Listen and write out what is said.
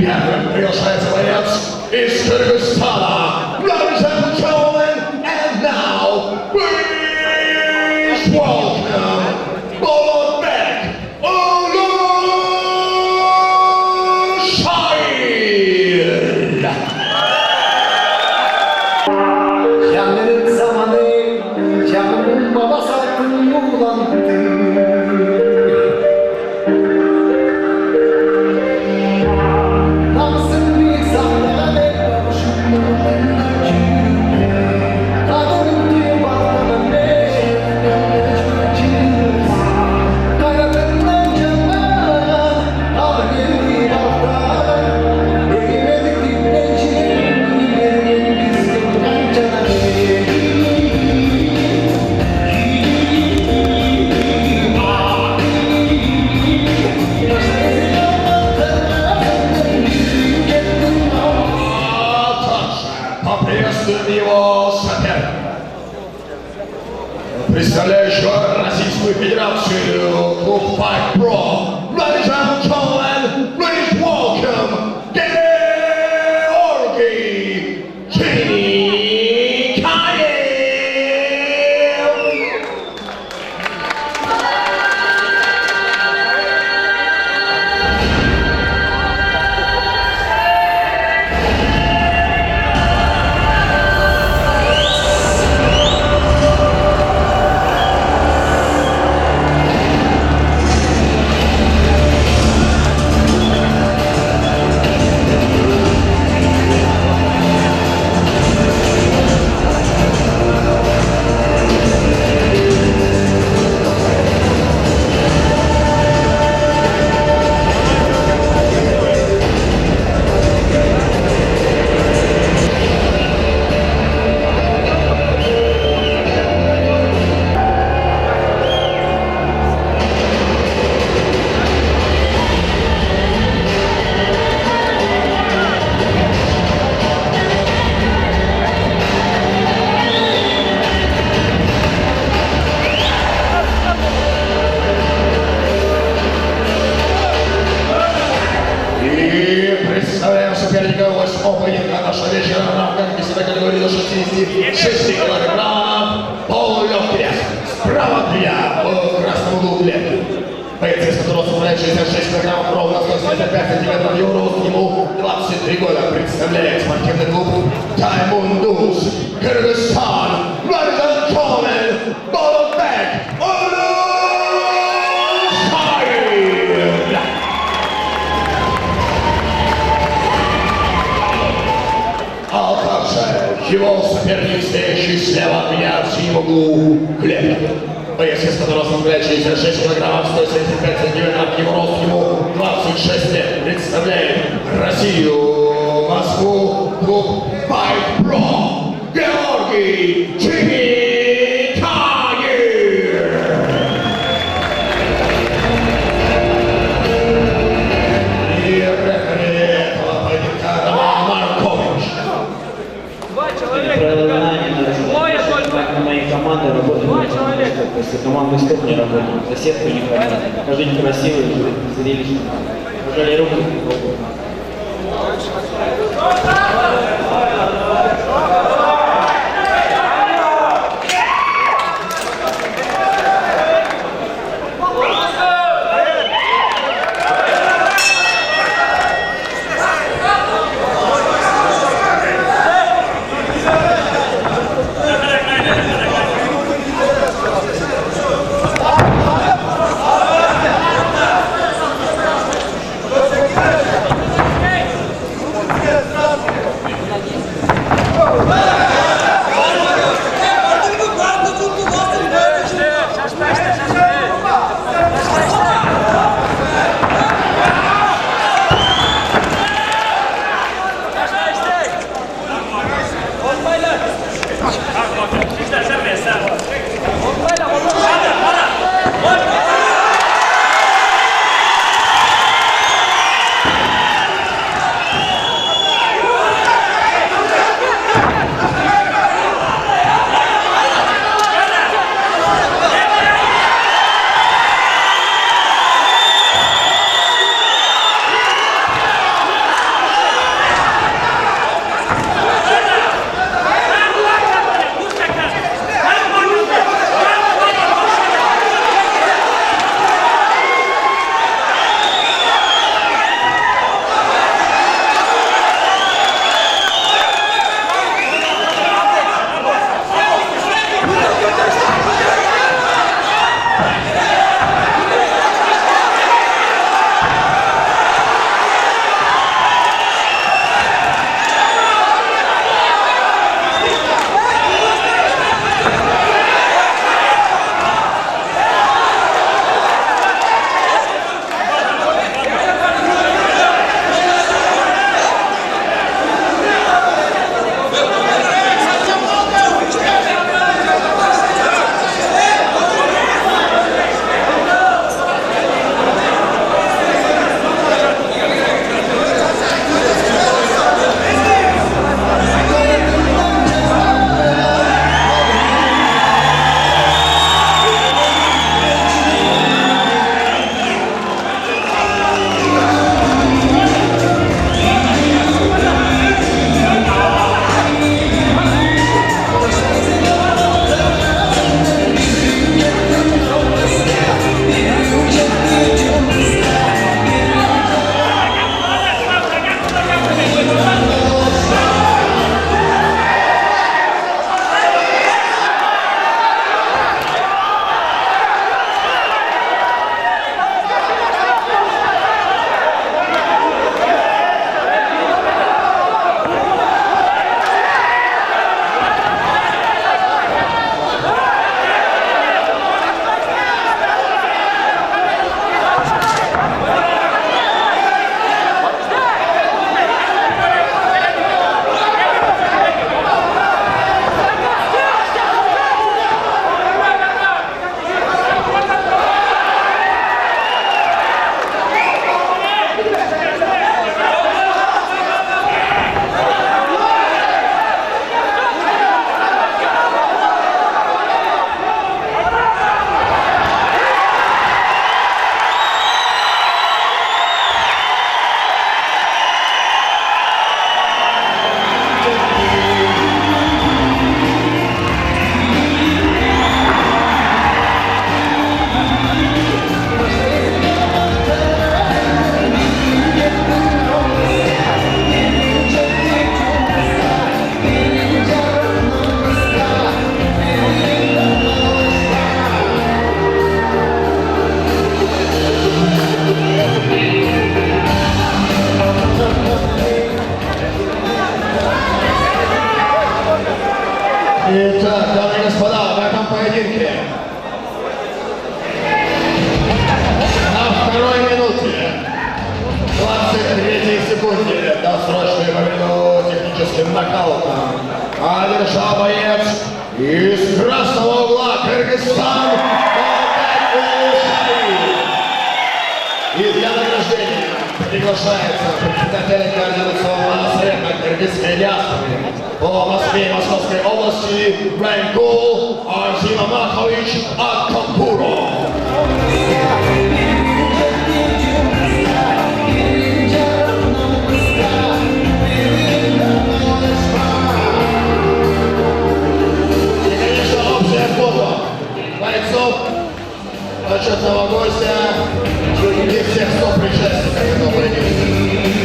Первым приглашается боец из Кыргызстана. Ladies and gentlemen, and now, please welcome Bolotbek Ulushayir. Canların zamanı, canının babası ulandı. Его соперник, представляющего Российскую Федерацию клуб Fight Pro. Ladies and gentlemen, please welcome Георгий Чиникаев. Представляем соперника восьмого поединка нашего вечера в рамках весовой категории до 66 килограммов. Полулегкий вес. Справа от меня, в красном углу клетки. Боец, из которого составляет 66 килограммов, ровно 175 сантиметров его рост, ему 23 года. Представляет спортивный клуб Таймундус, Кыргызстан. Ladies and gentlemen, Bolotbek Ulushayir. А также его соперник, стоящий слева от меня в синем углу клетки. Боец, из которого составляет 66 килограммов, 175 сантиметров, его рост, ему 26 лет. Представляет Россию, Москву, клуб Fight Pro, Георгий Чиникаев. И рефери этого поединка Роман Маркович. Моей команды работают. Если команда стоп не работает, за сетку не хватит. Покажите красивый зрелище. Пожали руки. Итак, дамы и господа, в этом поединке на второй минуте 23 секунде досрочную победу техническим нокаутом одержал боец из красного угла Кыргызстан и для награждения приглашается председатель координационного совета кыргызской диаспоры по Москве и Московской области Райкул Азим Амахович Акампуров. И, конечно, общее фото бойцов, почетного гостя и всех 100 причастников этого поединка.